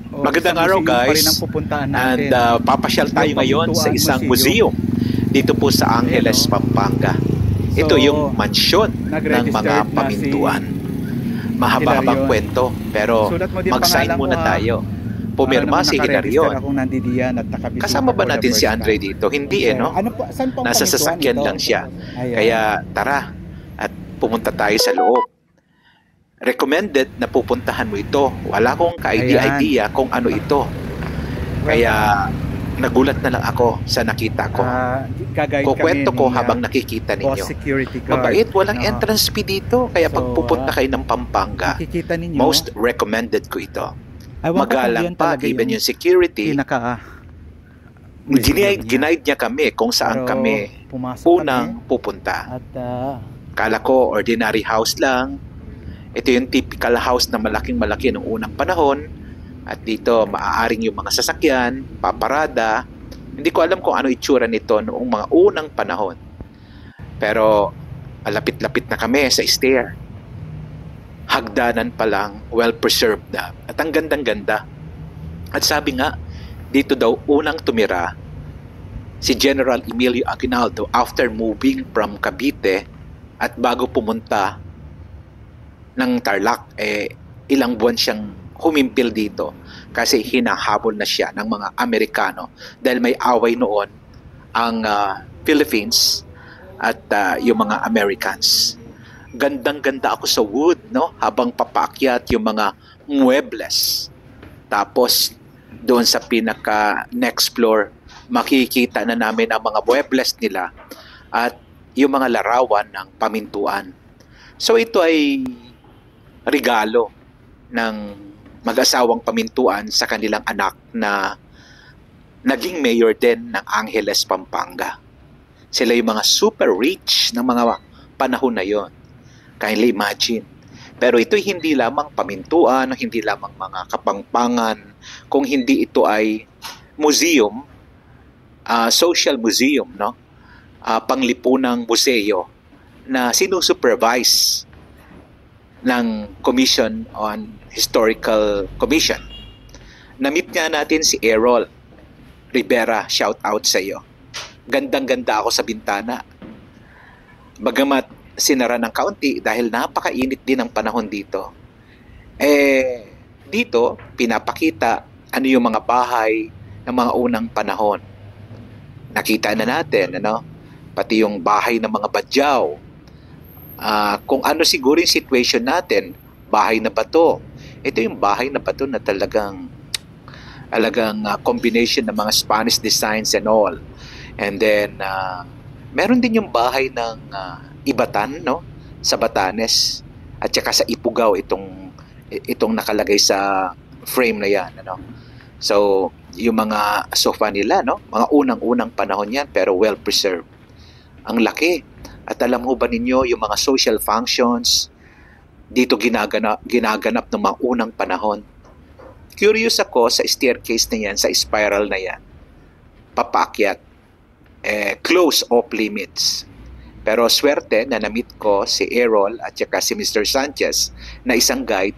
O Magandang isang araw museum pa rin ang guys, pupuntahan and natin. papasyal tayo Yung ngayon sa Pamintuan isang Museum. museum dito po sa Ayan, Angeles, no? Pampanga. Ito yung So, mansyon ng mga nag-registered na si pamintuan. Mahaba-habang Hilarion. kwento pero Sulat mo din mag-sign pangalan ko, muna ha, tayo. para Pumirma naman si nakaregister Hilarion. akong nandidiyan at nakabisita Kasama ba for the natin si first Andre time. dito? Hindi Sir, no? ano po, saan pong Nasa pamintuan sasakyan ito? lang siya. Ayan. Kaya tara at pumunta tayo sa loob. Recommended na pupuntahan mo ito. Wala akong ka-idea kung ano ito. Kaya nagulat na lang ako sa nakita ko. Kukwento ko habang nakikita ninyo. Mabait, walang entrance fee dito. Kaya pag pupunta kayo ng Pampanga, ninyo, most recommended ko ito. Ewan ko kung Magalang yan pa, talaga even yung security. Ginaid niya kami kung saan kami unang pupunta. At Kala ko ordinary house lang. Ito yung typical house na malaking-malaki noong unang panahon. At dito maaaring yung mga sasakyan, paparada. Hindi ko alam kung ano itsura nito noong mga unang panahon. Pero malapit-lapit na kami sa stair. Hagdanan pa lang, well-preserved na. At ang gandang-ganda. At sabi nga, dito daw unang tumira si General Emilio Aguinaldo after moving from Cavite at bago pumunta ng Tarlac, ilang buwan siyang humimpil dito kasi hinahabol na siya ng mga Amerikano dahil may away noon ang Philippines at yung mga Americans. Gandang-ganda ako sa wood, no? Habang papaakyat yung mga muebles. Tapos doon sa pinaka next floor, makikita na namin ang mga muebles nila at yung mga larawan ng pamintuan. So ito ay regalo ng mag-asawang pamintuan sa kanilang anak na naging mayor din ng Angeles, Pampanga. Sila yung mga super rich ng mga panahon na yon. Kindly imagine. Pero ito hindi lamang pamintuan, hindi lamang mga kapangpangan, kung hindi ito ay museum, social museum, no? Panglipunang museo na sinusupervise ng Commission on Historical Commission. Na-meet nga natin si Errol Rivera, shout out sa iyo. Gandang-ganda ako sa bintana. Bagamat sinara ng kaunti dahil napakainit din ang panahon dito. Dito pinapakita ano yung mga bahay ng mga unang panahon. Nakita na natin, ano? Pati yung bahay ng mga badyaw. Kung ano siguro yung situation natin, bahay na bato. Ito yung bahay na bato na talagang combination ng mga Spanish designs and all. And then, meron din yung bahay ng Ibatan, no? Sa Batanes. At saka sa Ipugao, itong nakalagay sa frame na yan, ano? So, yung mga sofa nila, no? Mga unang-unang panahon yan, pero well-preserved. Ang laki. At alam mo ba ninyo, yung mga social functions, dito ginaganap ng mga unang panahon. Curious ako sa staircase na yan, sa spiral na yan. Papaakyat. Close off limits. Pero swerte na na-meet ko si Errol at saka si Mr. Sanchez na isang guide,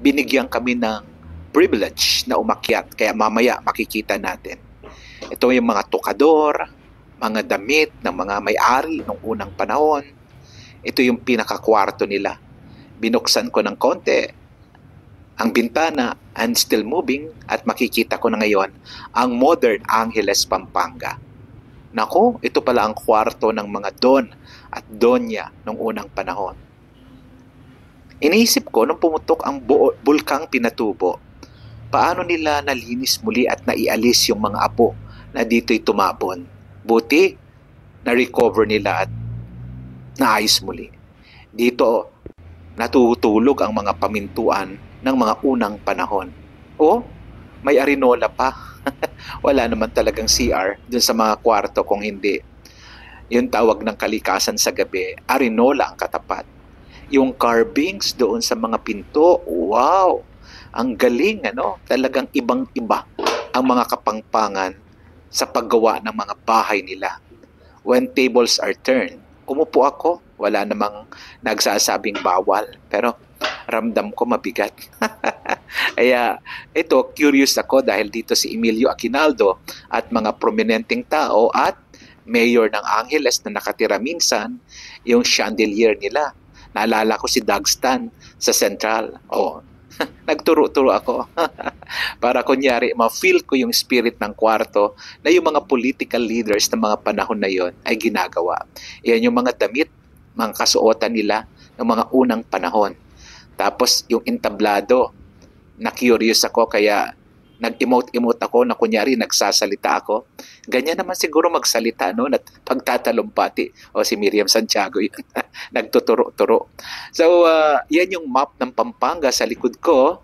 binigyan kami ng privilege na umakyat. Kaya mamaya makikita natin. Ito yung mga tukador, mga damit ng mga may-ari ng unang panahon. Ito yung pinakakwarto nila. Binuksan ko ng konti ang bintana and still moving at makikita ko na ngayon ang modern Angeles, Pampanga. Nako, ito pala ang kwarto ng mga don at donya ng unang panahon. Iniisip ko nung pumutok ang bulkang Pinatubo, paano nila nalinis muli at naialis yung mga apo na dito'y tumapon. Buti, na-recover nila at naayos muli. Dito, natutulog ang mga pamintuan ng mga unang panahon. O, may arinola pa. Wala naman talagang CR dun sa mga kwarto kung hindi. Yung tawag ng kalikasan sa gabi, arinola ang katapat. Yung carvings doon sa mga pinto, wow! Ang galing, ano? Talagang ibang-iba ang mga kapangpangan sa paggawa ng mga bahay nila. When tables are turned, umupo ako, wala namang nagsasabing bawal. Pero ramdam ko mabigat. Kaya ito, curious ako dahil dito si Emilio Aguinaldo at mga prominenteng tao at mayor ng Angeles na nakatira minsan, yung chandelier nila. Naalala ko si Doug Stan sa Central. Oh, nagturo-turo ako. Para kunyari, ma-feel ko yung spirit ng kwarto na yung mga political leaders ng mga panahon na yon ay ginagawa. Yan yung mga damit, mga kasuotan nila ng mga unang panahon. Tapos yung entablado, na-curious ako kaya nag-emote-emote ako na kunyari nagsasalita ako. Ganyan naman siguro magsalita, no? Pagtatalumpati. O si Miriam Santiago yun. Nagtuturo-turo. So, yan yung map ng Pampanga sa likod ko.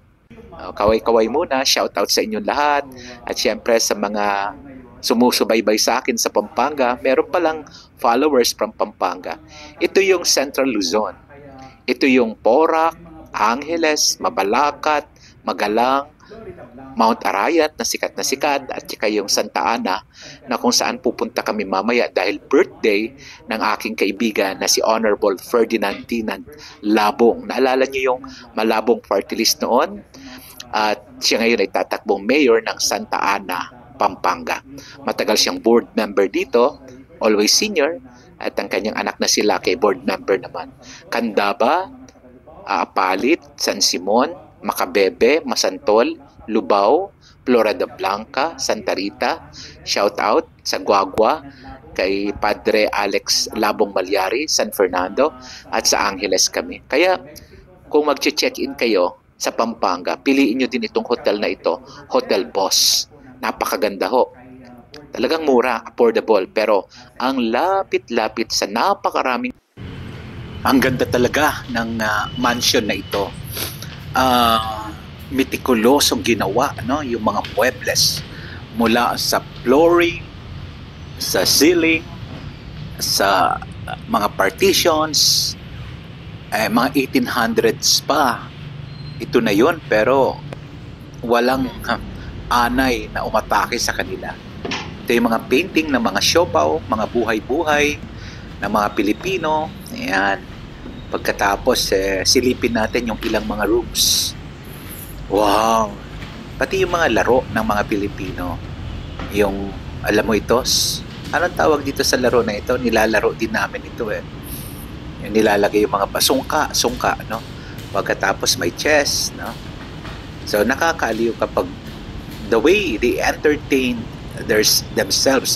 Kaway-kaway muna. Shout out sa inyong lahat. At syempre sa mga sumusubaybay sa akin sa Pampanga, meron palang followers from Pampanga. Ito yung Central Luzon. Ito yung Porac, Angeles, Mabalacat, Magalang, Mount Arayat na sikat, at saka yung Santa Ana na kung saan pupunta kami mamaya dahil birthday ng aking kaibigan na si Honorable Ferdinand Tinan Labong. Naalala niyo yung Malabong party list noon? At siya ngayon ay tatakbong mayor ng Santa Ana, Pampanga. Matagal siyang board member dito, always senior, at ang kanyang anak na si Laki, board member naman. Candaba, Apalit, San Simon, Macabebe, Masantol, Lubao, Florida Blanca, Santa Rita, shout out sa Guagua, kay Padre Alex Labong Malyari, San Fernando, at sa Angeles kami. Kaya kung mag-check-in kayo sa Pampanga, piliin nyo din itong hotel na ito, Hotel Boss. Napakaganda ho. Talagang mura, affordable, pero ang lapit-lapit sa napakaraming. Ang ganda talaga ng mansion na ito. Meticulosong ginawa, no? Yung mga muebles mula sa flooring, sa ceiling, sa mga partitions, mga 1800s pa. Ito na yun, pero walang anay na umatake sa kanila. Ito yung mga painting ng mga siopaw, mga buhay-buhay ng mga Pilipino. Ayan. Pagkatapos, silipin natin yung ilang mga rooms. Wow! Pati yung mga laro ng mga Pilipino. Yung, alam mo ito, anong tawag dito sa laro na ito? Nilalaro din namin ito eh. Yung nilalagay yung mga sungka, no? Pagkatapos may chess, no? So, nakakaaliw kapag the way they entertain themselves,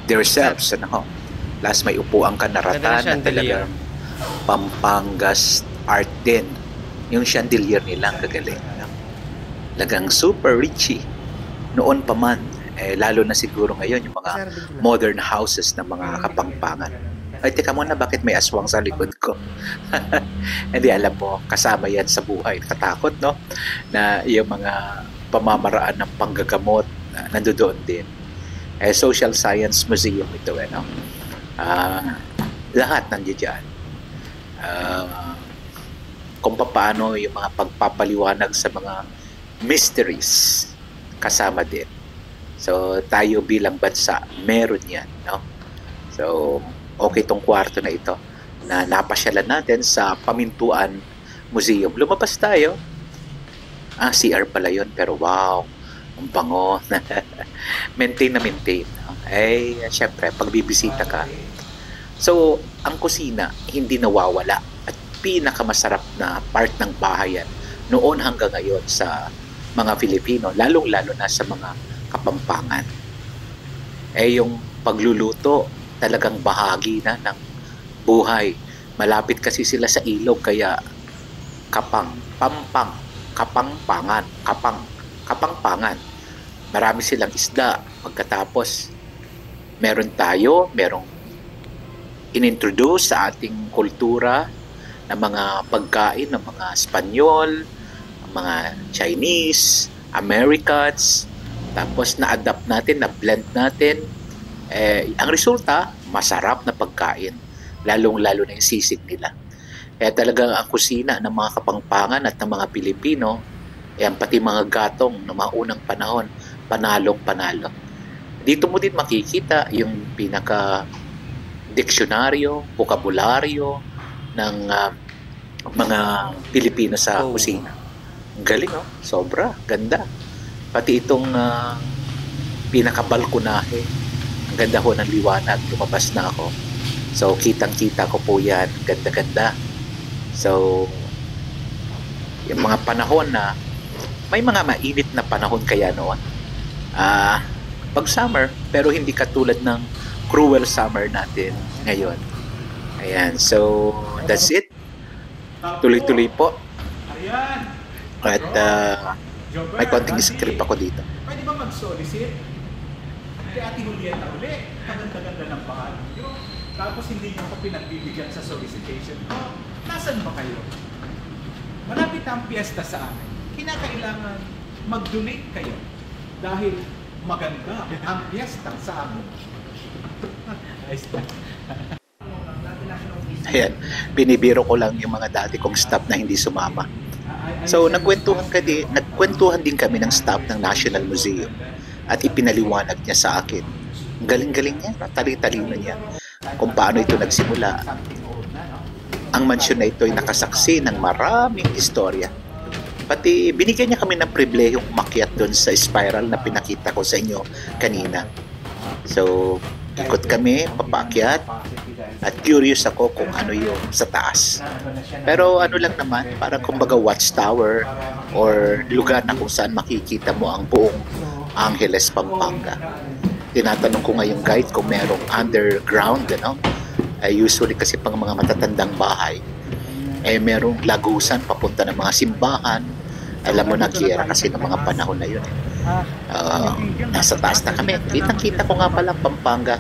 themselves, ano? Plus may upuan ka na ratan na talagang Pampangas art din. Yung chandelier nilang gagaling. Lagang super richy. Noon pa man, lalo na siguro ngayon yung mga modern houses ng mga Kapampangan. Ay, teka muna, bakit may aswang sa likod ko? Hindi, alam mo, kasama yan sa buhay. Katakot, no? Na yung mga pamamaraan ng panggagamot, nandoon din. Social Science Museum ito, no? Lahat nandiyan dyan. Kung paano yung mga pagpapaliwanag sa mga mysteries kasama din. So, tayo bilang bansa, meron yan, no? So, okay tong kwarto na ito na napasyalan natin sa Pamintuan Museum. Lumabas tayo. CR pala yun, pero wow, ang bango. Maintain na maintain. Syempre, pagbibisita ka. So, ang kusina, hindi nawawala at pinakamasarap na part ng bahayan noon hanggang ngayon sa mga Filipino, lalong-lalo na sa mga Kapampangan. Yung pagluluto, talagang bahagi na ng buhay. Malapit kasi sila sa ilog, kaya kapangpangan. Marami silang isda. Pagkatapos, merong inintroduce sa ating kultura ng mga pagkain ng mga Espanyol, mga Chinese, Americans, tapos na-adapt natin, na-blend natin. Ang resulta, masarap na pagkain, lalong-lalo na yung sisig nila. Kaya talagang ang kusina ng mga Kapampangan at ng mga Pilipino, pati mga gatong ng mga unang panahon, panalong-panalo. Dito mo din makikita yung diksyonaryo, bokabularyo ng mga Pilipino sa kusina. Ang galing, oh. Sobra. Ganda. Pati itong pinakabalkonahe. Ang ganda ho ng liwanag. Lumabas na ako. So, kitang-kita ko po yan. Ganda-ganda. So, yung mga panahon na may mga mainit na panahon kaya noon. Pag summer, pero hindi katulad ng cruel summer natin ngayon. Ayan. So, that's it. Tuloy-tuloy po. At may konting script ako dito. Pwede ba mag-solicit? Kaya Ate Julieta uli, kaganda-ganda ng bahal niyo. Tapos hindi niyo ako pinagbibigyan sa solicitation. Nasaan ba kayo? Malapit ang piyesta sa amin. Kinakailangan mag-donate kayo. Dahil maganda ang piyesta sa amin. Ayan, binibiro ko lang yung mga dati kong staff na hindi sumama. So, nagkwentuhan din kami ng staff ng National Museum at ipinaliwanag niya sa akin. Galing-galing niya, tali-talino niya kung paano ito nagsimula. Ang mansyon na ito ay nakasaksi ng maraming istorya. Pati binigyan niya kami ng pribilehiyong umakyat doon sa spiral na pinakita ko sa inyo kanina. So, ikot kami, papaakyat, at curious ako kung ano yung sa taas. Pero ano lang naman, parang kumbaga watchtower or lugar na kung saan makikita mo ang buong Angeles, Pampanga. Tinatanong ko nga yung guide kung merong underground, usually kasi pang mga matatandang bahay, merong lagusan papunta ng mga simbahan. Alam mo na, Kiera, kasi ng mga panahon na yun. Nasa taas na kami. Kitang-kita ko nga pala Pampanga.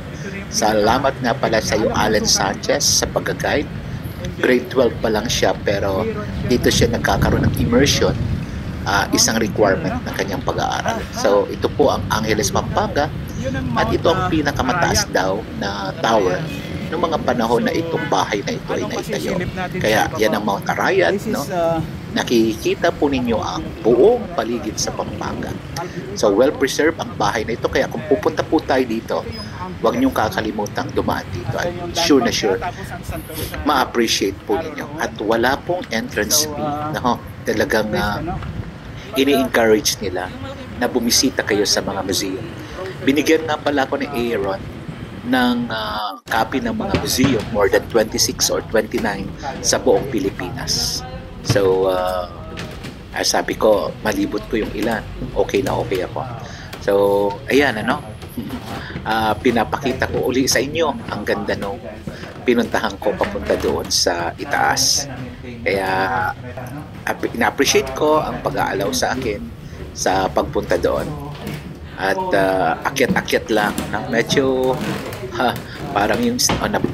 Salamat nga pala sa iyo, Alan Sanchez, sa pag-guide. Grade 12 pa lang siya, pero dito siya nagkakaroon ng immersion. Isang requirement ng kanyang pag-aaral. So, ito po ang Angeles, Pampanga. At ito ang pinakamataas daw na tower noong mga panahon na itong bahay na ito ay naitayo. Kaya yan ang Mount Arayat, no? Nakikita po ninyo ang buong paligid sa Pampanga. So, well-preserved ang bahay na ito. Kaya kung pupunta po tayo dito, huwag niyong kakalimutang dumaan dito. At sure na sure, ma-appreciate po ninyo. At wala pong entrance fee. No? Talagang ini-encourage nila na bumisita kayo sa mga museum. Binigyan nga pala ako ni Aaron ng copy ng mga museum, more than 26 or 29 sa buong Pilipinas. So, sabi ko, malibot ko yung ilan. Okay na okay ako. So, ayan, pinapakita ko uli sa inyo ang ganda nung pinuntahan ko papunta doon sa itaas. Kaya, ina-appreciate ko ang pag-aalaw sa akin sa pagpunta doon. At akyat-akyat lang. Medyo parang yung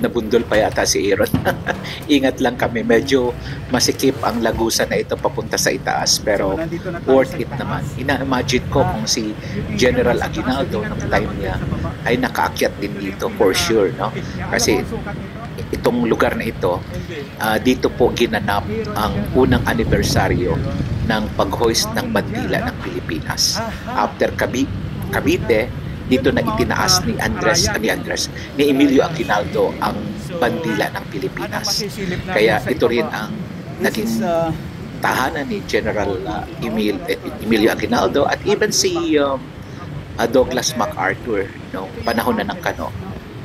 nabundol pa yata si Aaron. Ingat lang kami. Medyo masikip ang lagusan na ito papunta sa itaas. Pero worth it naman. Ina-imagine ko kung si General Aguinaldo ng time niya ay nakaakyat din dito for sure. No? Kasi itong lugar na ito, dito po ginanap ang unang anibersaryo ng pag-hoist ng bandila ng Pilipinas. After Cavite, dito na itinaas ni Emilio Aguinaldo ang bandila ng Pilipinas. Kaya ito rin ang naging tahanan ni General Emilio Aguinaldo at even si Douglas MacArthur, panahon na ng Kano.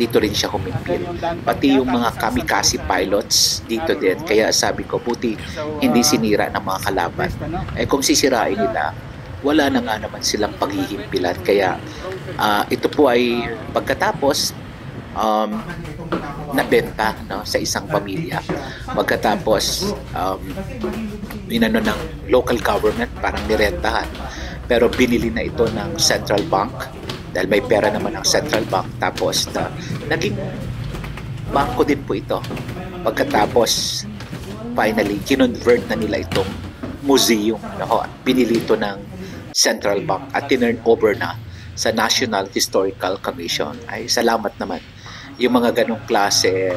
Dito rin siya humimpil. Pati yung mga kamikaze pilots dito din. Kaya sabi ko, buti hindi sinira ng mga kalaban. Kung sisirain nila, wala na nga naman silang paghihimpilan. Kaya ito po ay pagkatapos nabenta sa isang pamilya. Pagkatapos inano ng local government, parang nirentahan. Pero binili na ito ng Central Bank dahil may pera naman ang Central Bank. Tapos naging bangko din po ito. Pagkatapos finally kinonvert na nila itong museum. Binili ito ng Central Bank at tinurn over na sa National Historical Commission. Ay, salamat naman. Yung mga ganong klase,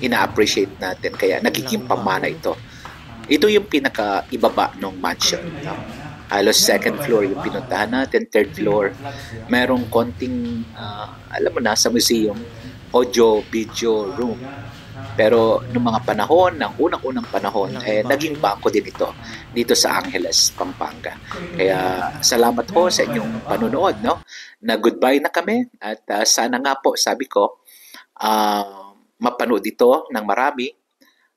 ina-appreciate natin. Kaya nagiging pamana ito. Ito yung pinaka-ibaba ng mansion. Halos second floor yung pinuntahan natin, third floor. Merong konting, alam mo na, sa museum, audio, video room. Pero noong mga panahon, ng unang-unang panahon, naging bangko din ito dito sa Angeles, Pampanga. Kaya salamat ho sa inyong panunood, no? Na goodbye na kami at sana nga po, sabi ko, mapanood ito ng marami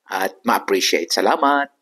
at ma-appreciate. Salamat!